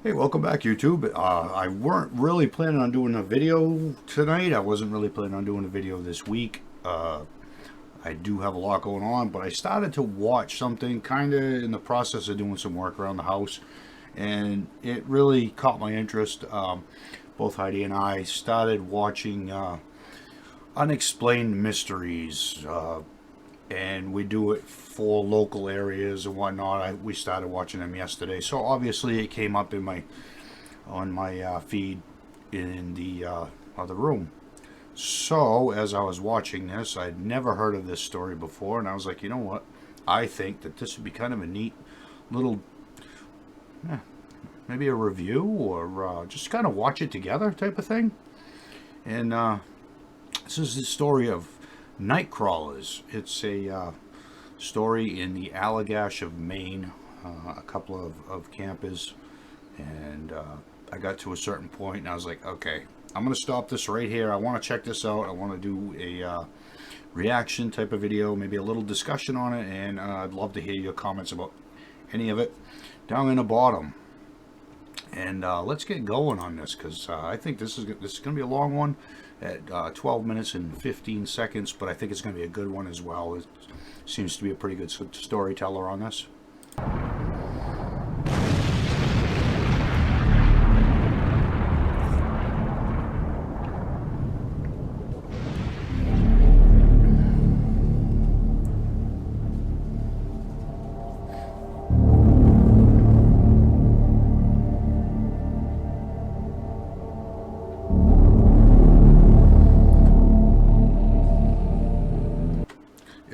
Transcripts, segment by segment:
Hey, welcome back, YouTube. I weren't really planning on doing a video tonight. I wasn't really planning on doing a video this week. I do have a lot going on, but I started to watch something kind of in the process of doing some work around the house, and it really caught my interest. Both Heidi and I started watching Unexplained Mysteries, and we do it for local areas and whatnot. We started watching them yesterday, so obviously it came up in my feed in the other room. So as I was watching this, I'd never heard of this story before, and I was like, you know what? I think that this would be kind of a neat little, maybe a review or just kind of watch it together type of thing. And this is the story of night crawlers. It's a story in the Allagash of Maine. A couple of campers, and I got to a certain point and I was like, okay, I'm gonna stop this right here. I want to check this out. I want to do a reaction type of video, maybe a little discussion on it, and I'd love to hear your comments about any of it down in the bottom. And let's get going on this, because I think this is going to be a long one at 12 minutes and 15 seconds, but I think it's going to be a good one as well. It seems to be a pretty good storyteller on this.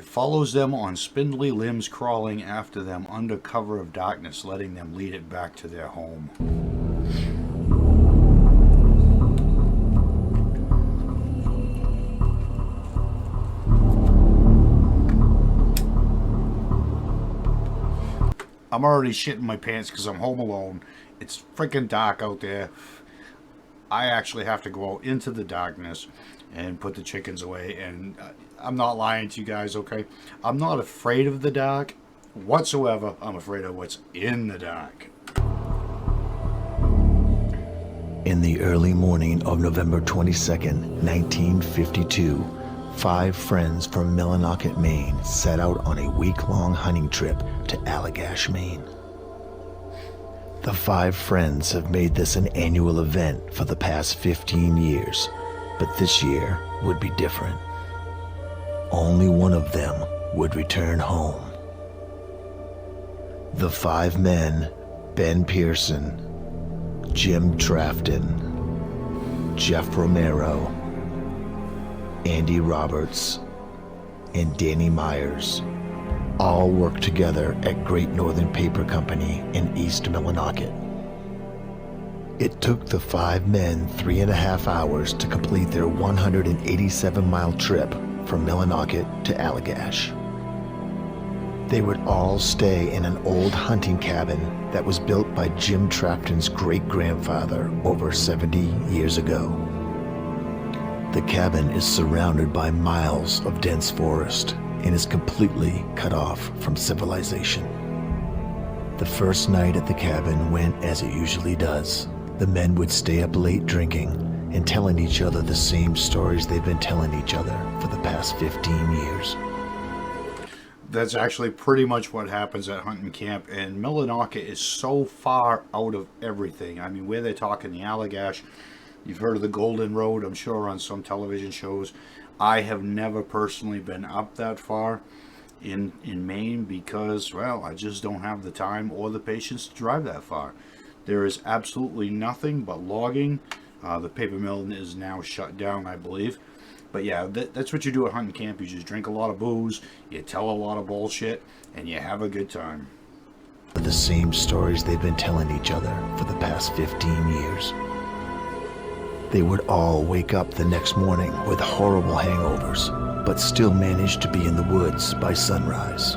Follows them on spindly limbs, crawling after them under cover of darkness, letting them lead it back to their home. I'm already shitting my pants because I'm home alone. It's freaking dark out there. I actually have to go out into the darkness and put the chickens away, and I'm not lying to you guys, okay? I'm not afraid of the dark whatsoever. I'm afraid of what's in the dark. In the early morning of November 22nd, 1952, 5 friends from Millinocket, Maine set out on a week-long hunting trip to Allagash, Maine. The 5 friends have made this an annual event for the past 15 years, but this year would be different. Only one of them would return home. The 5 men, Ben Pearson, Jim Trafton, Jeff Romero, Andy Roberts, and Danny Myers, all worked together at Great Northern Paper Company in East Millinocket. It took the 5 men 3.5 hours to complete their 187-mile trip from Millinocket to Allagash. They would all stay in an old hunting cabin that was built by Jim Trafton's great-grandfather over 70 years ago. The cabin is surrounded by miles of dense forest and is completely cut off from civilization. The first night at the cabin went as it usually does. The men would stay up late drinking and telling each other the same stories they've been telling each other for the past 15 years. That's actually pretty much what happens at hunting camp, and Millinocket is so far out of everything. I mean, where they're talking the Allagash, you've heard of the Golden Road, I'm sure, on some television shows. I have never personally been up that far in Maine because, well, I just don't have the time or the patience to drive that far. There is absolutely nothing but logging. The paper mill is now shut down, I believe. But yeah, that's what you do at hunting camp. You just drink a lot of booze, you tell a lot of bullshit, and you have a good time. The same stories they've been telling each other for the past 15 years. They would all wake up the next morning with horrible hangovers, but still manage to be in the woods by sunrise.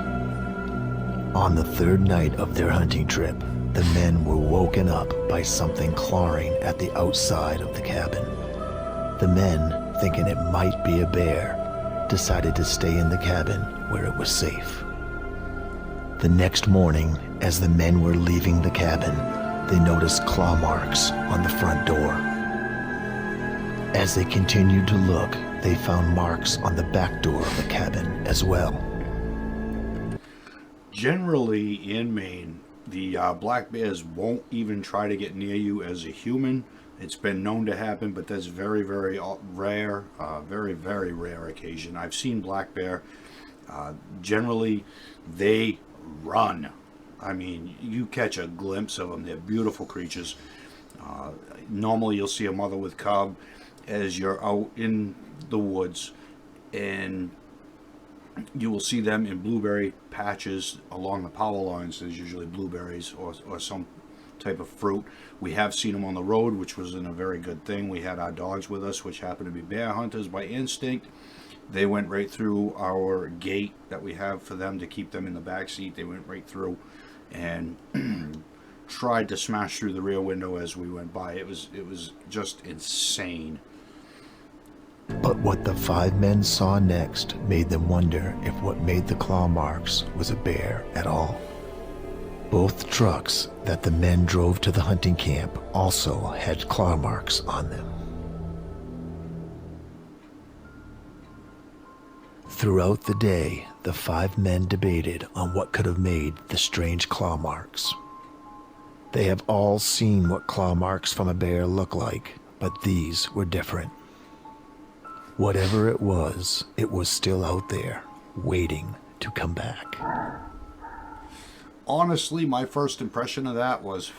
On the 3rd night of their hunting trip, the men were woken up by something clawing at the outside of the cabin. The men, thinking it might be a bear, decided to stay in the cabin where it was safe. The next morning, as the men were leaving the cabin, they noticed claw marks on the front door. As they continued to look, they found marks on the back door of the cabin as well. Generally, in Maine, the black bears won't even try to get near you as a human. It's been known to happen, but that's very, very rare. Very, very rare occasion. I've seen black bear. Generally, they run. I mean, you catch a glimpse of them. They're beautiful creatures. Normally, you'll see a mother with cub as you're out in the woods, and you will see them in blueberry patches along the power lines. There's usually blueberries or some type of fruit. We have seen them on the road, which was a very good thing. We had our dogs with us, which happened to be bear hunters by instinct. They went right through our gate that we have for them to keep them in the back seat. They went right through and tried to smash through the rear window as we went by. It was just insane. But what the five men saw next made them wonder if what made the claw marks was a bear at all. Both trucks that the men drove to the hunting camp also had claw marks on them. Throughout the day, the five men debated on what could have made the strange claw marks. They have all seen what claw marks from a bear look like, but these were different. Whatever it was still out there, waiting to come back. Honestly, my first impression of that was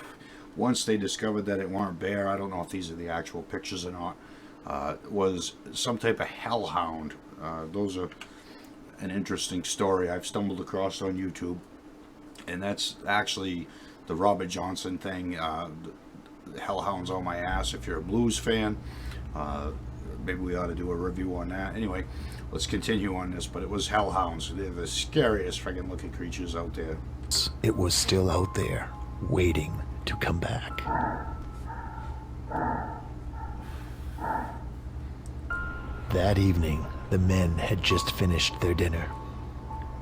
once they discovered that it weren't bear, I don't know if these are the actual pictures or not, was some type of hellhound. Those are an interesting story I've stumbled across on YouTube, and that's actually the Robert Johnson thing. Hellhounds on my ass. If you're a blues fan, maybe we ought to do a review on that. Anyway, let's continue on this. But it was hellhounds. They're the scariest friggin' looking creatures out there. It was still out there, waiting to come back. That evening, the men had just finished their dinner.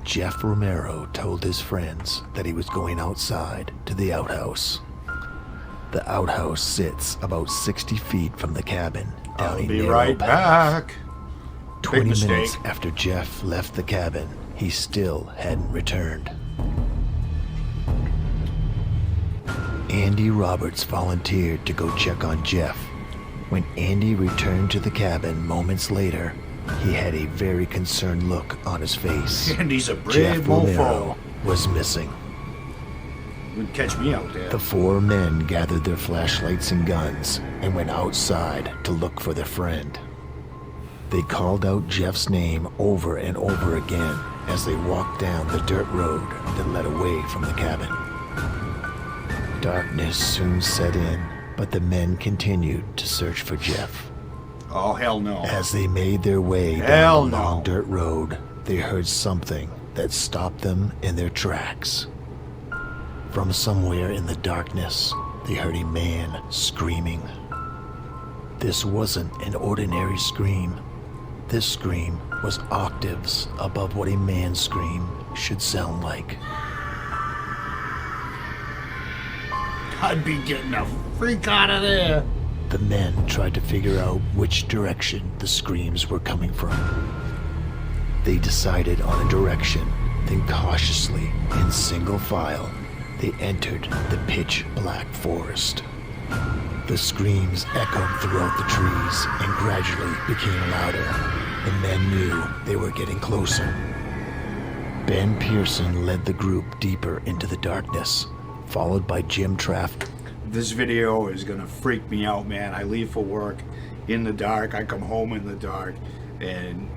Jeff Romero told his friends that he was going outside to the outhouse. The outhouse sits about 60 feet from the cabin down I'll a be narrow right path. back. 20 Big minutes mistake. after Jeff left the cabin, he still hadn't returned. Andy Roberts volunteered to go check on Jeff. When Andy returned to the cabin moments later, he had a very concerned look on his face. Andy's a brave Jeff mofo. Romero was missing. Would catch me out there. The four men gathered their flashlights and guns and went outside to look for their friend. They called out Jeff's name over and over again as they walked down the dirt road that led away from the cabin. Darkness soon set in, but the men continued to search for Jeff. Oh, hell no. As they made their way Hell down the long no. dirt road, they heard something that stopped them in their tracks. From somewhere in the darkness, they heard a man screaming. This wasn't an ordinary scream. This scream was octaves above what a man's scream should sound like. I'd be getting a freak out of there. The men tried to figure out which direction the screams were coming from. They decided on a direction, then cautiously, in single file, they entered the pitch-black forest. The screams echoed throughout the trees and gradually became louder. The men knew they were getting closer. Ben Pearson led the group deeper into the darkness, followed by Jim Traft. This video is gonna freak me out, man. I leave for work in the dark. I come home in the dark, and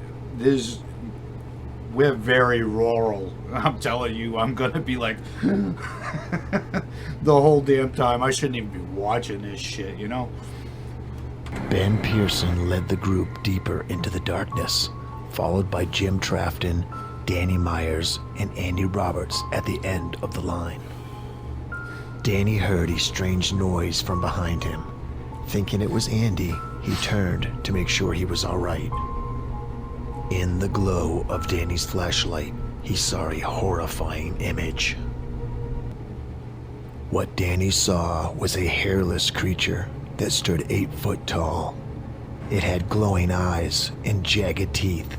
we're very rural. I'm telling you, I'm gonna be like the whole damn time. I shouldn't even be watching this shit, you know? Ben Pearson led the group deeper into the darkness, followed by Jim Trafton, Danny Myers, and Andy Roberts at the end of the line. Danny heard a strange noise from behind him. Thinking it was Andy, he turned to make sure he was all right. In the glow of Danny's flashlight, he saw a horrifying image. What Danny saw was a hairless creature that stood 8 foot tall. It had glowing eyes and jagged teeth,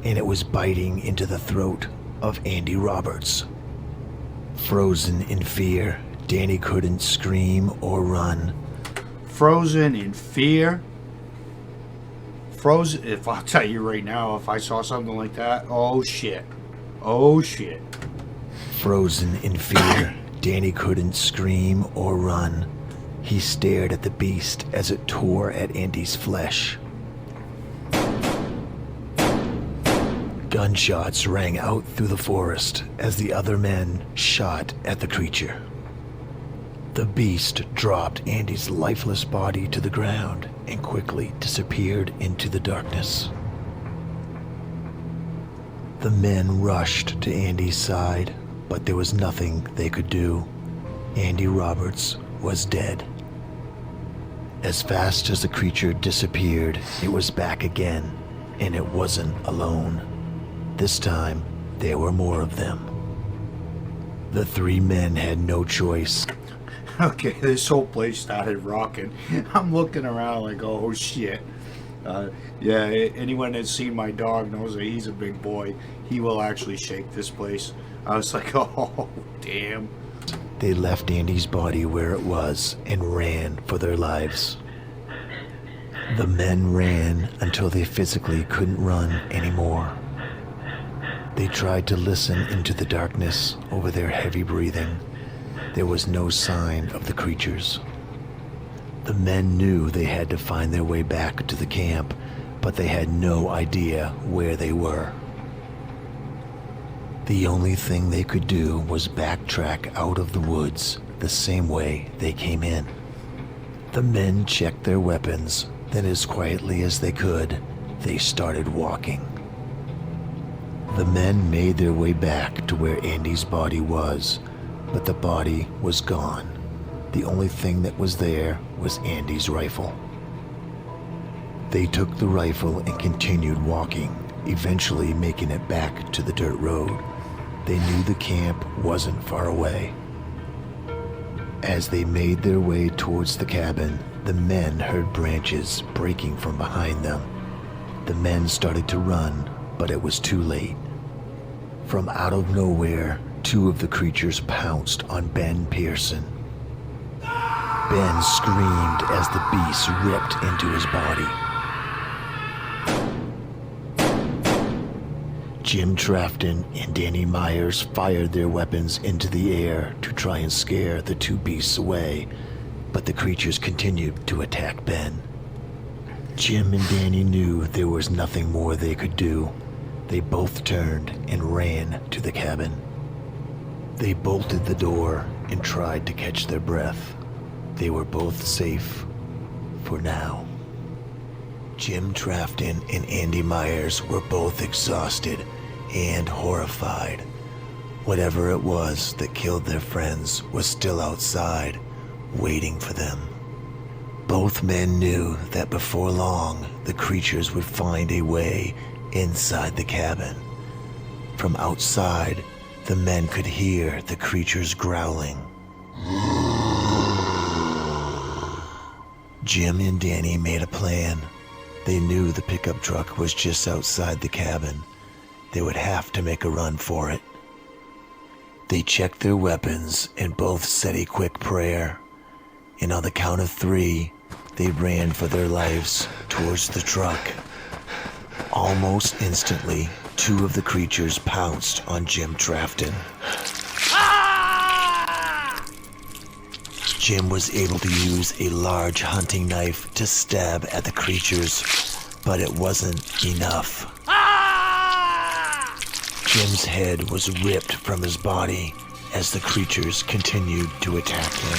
and it was biting into the throat of Andy Roberts. Frozen in fear, Danny couldn't scream or run. Frozen in fear? Frozen, if I'll tell you right now, if I saw something like that, oh shit. Oh shit. Frozen in fear, Danny couldn't scream or run. He stared at the beast as it tore at Andy's flesh. Gunshots rang out through the forest as the other men shot at the creature. The beast dropped Andy's lifeless body to the ground and quickly disappeared into the darkness. The men rushed to Andy's side, but there was nothing they could do. Andy Roberts was dead. As fast as the creature disappeared, it was back again, and it wasn't alone. This time, there were more of them. The 3 men had no choice. Okay, this whole place started rocking. I'm looking around like, oh shit. Yeah, anyone that's seen my dog knows that he's a big boy. He will actually shake this place. I was like, oh, damn. They left Andy's body where it was and ran for their lives. The men ran until they physically couldn't run anymore. They tried to listen into the darkness over their heavy breathing. There was no sign of the creatures. The men knew they had to find their way back to the camp, but they had no idea where they were. The only thing they could do was backtrack out of the woods the same way they came in. The men checked their weapons, then as quietly as they could, they started walking. The men made their way back to where Andy's body was, but the body was gone. The only thing that was there was Andy's rifle. They took the rifle and continued walking, eventually making it back to the dirt road. They knew the camp wasn't far away. As they made their way towards the cabin, the men heard branches breaking from behind them. The men started to run, but it was too late. From out of nowhere, 2 of the creatures pounced on Ben Pearson. Ben screamed as the beast ripped into his body. Jim Trafton and Danny Myers fired their weapons into the air to try and scare the 2 beasts away, but the creatures continued to attack Ben. Jim and Danny knew there was nothing more they could do. They both turned and ran to the cabin. They bolted the door and tried to catch their breath. They were both safe for now. Jim Trafton and Andy Myers were both exhausted and horrified. Whatever it was that killed their friends was still outside, waiting for them. Both men knew that before long, the creatures would find a way inside the cabin. From outside, the men could hear the creatures growling. Jim and Danny made a plan. They knew the pickup truck was just outside the cabin. They would have to make a run for it. They checked their weapons and both said a quick prayer. And on the count of 3, they ran for their lives towards the truck. Almost instantly, 2 of the creatures pounced on Jim Trafton. Jim was able to use a large hunting knife to stab at the creatures, but it wasn't enough. Jim's head was ripped from his body as the creatures continued to attack him.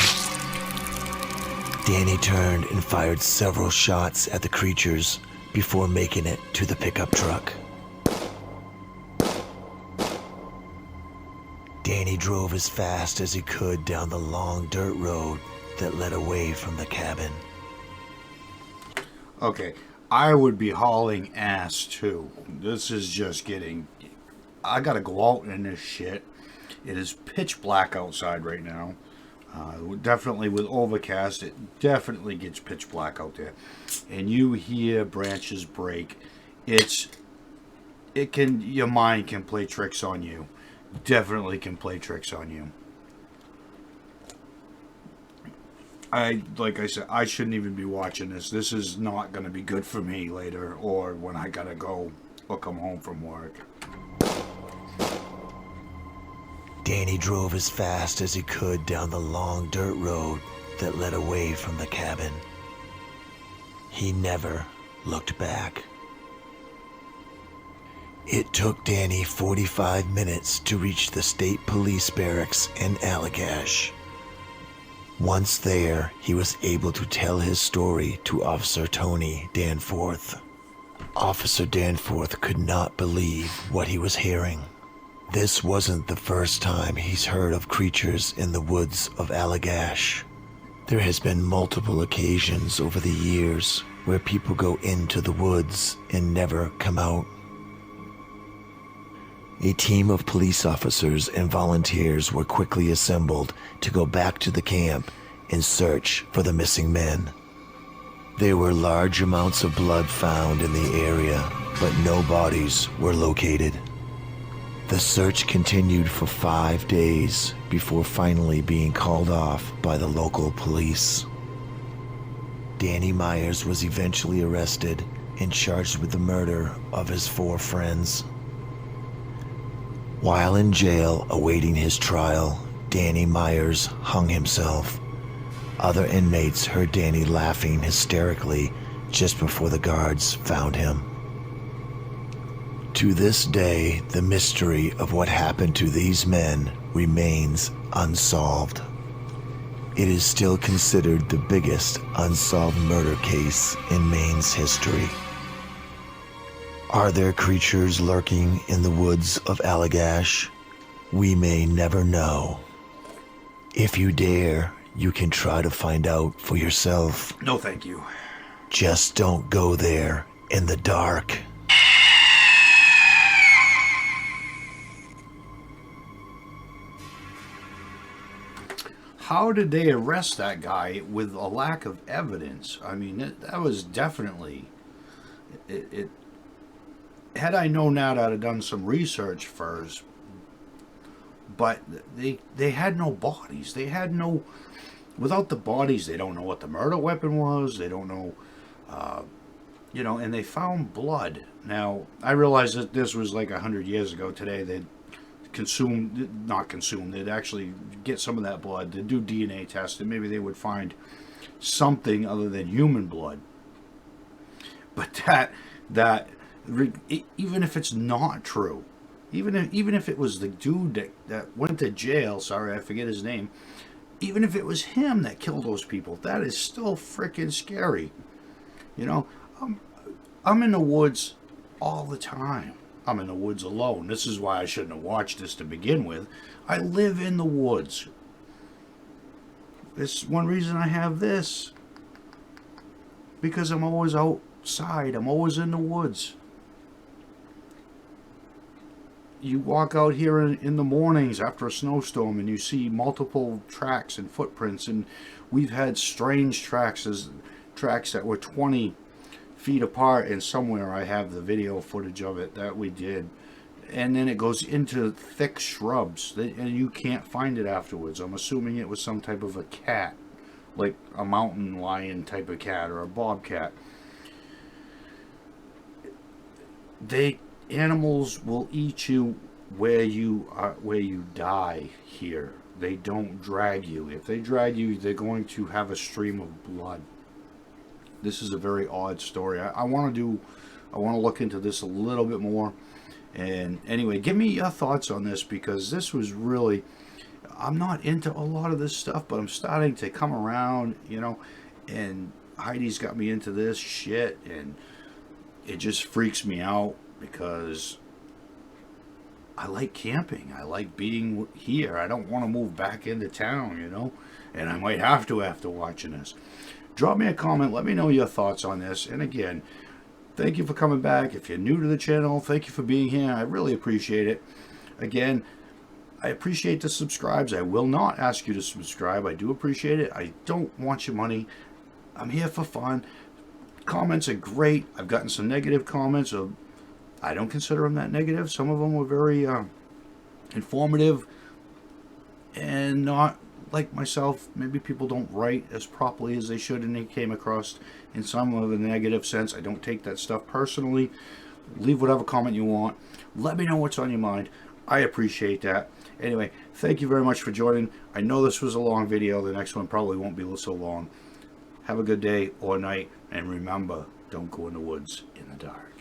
Danny turned and fired several shots at the creatures before making it to the pickup truck. Danny drove as fast as he could down the long dirt road that led away from the cabin. Okay, I would be hauling ass too. This is just getting... I gotta go out in this shit. It is pitch black outside right now. Definitely with overcast, it definitely gets pitch black out there, and you hear branches break. Your mind can play tricks on you. Definitely can play tricks on you. Like I said, I shouldn't even be watching this. This is not going to be good for me later, or when I gotta go or come home from work. Danny drove as fast as he could down the long dirt road that led away from the cabin. He never looked back. It took Danny 45 minutes to reach the state police barracks in Allagash. Once there, he was able to tell his story to Officer Tony Danforth. Officer Danforth could not believe what he was hearing. This wasn't the first time he's heard of creatures in the woods of Allagash. There has been multiple occasions over the years where people go into the woods and never come out. A team of police officers and volunteers were quickly assembled to go back to the camp and search for the missing men. There were large amounts of blood found in the area, but no bodies were located. The search continued for 5 days before finally being called off by the local police. Danny Myers was eventually arrested and charged with the murder of his 4 friends. While in jail awaiting his trial, Danny Myers hung himself. Other inmates heard Danny laughing hysterically just before the guards found him. To this day, the mystery of what happened to these men remains unsolved. It is still considered the biggest unsolved murder case in Maine's history. Are there creatures lurking in the woods of Allagash? We may never know. If you dare, you can try to find out for yourself. No, thank you. Just don't go there in the dark. How did they arrest that guy with a lack of evidence? I mean, that was definitely... Had I known that, I'd have done some research first. But they had no bodies. They had no... Without the bodies, they don't know what the murder weapon was. They don't know... and they found blood. Now, I realize that this was like 100 years ago. Today, they'd they'd actually get some of that blood, they'd do DNA tests, and maybe they would find something other than human blood. But even if it's not true, even if it was the dude that went to jail, sorry, I forget his name, even if it was him that killed those people, that is still freaking scary. I'm in the woods all the time. I'm in the woods alone. This is why I shouldn't have watched this to begin with. I live in the woods. This is one reason I have this. Because I'm always outside. I'm always in the woods. You walk out here in the mornings after a snowstorm and you see multiple tracks and footprints. And we've had strange tracks that were 20 feet apart, and somewhere I have the video footage of it that we did, and then it goes into thick shrubs and you can't find it afterwards. I'm assuming it was some type of a cat, like a mountain lion type of cat or a bobcat. Animals will eat you where you die here. They don't drag you. If they drag you, they're going to have a stream of blood. This is a very odd story. I want to look into this a little bit more. And anyway, give me your thoughts on this, because this was really... I'm not into a lot of this stuff, but I'm starting to come around, and Heidi's got me into this shit, and it just freaks me out because I like camping. I like being here. I don't want to move back into town, and I might have to after watching this. Drop me a comment. Let me know your thoughts on this. And again, thank you for coming back. If you're new to the channel, thank you for being here. I really appreciate it. Again, I appreciate the subscribes. I will not ask you to subscribe. I do appreciate it. I don't want your money. I'm here for fun. Comments are great. I've gotten some negative comments. I don't consider them that negative. Some of them were very informative and not like myself. Maybe people don't write as properly as they should, and they came across in some of a negative sense. I don't take that stuff personally. Leave whatever comment you want. Let me know what's on your mind. I appreciate that. Anyway, thank you very much for joining. I know this was a long video. The next one probably won't be so long. Have a good day or night, and remember, don't go in the woods in the dark.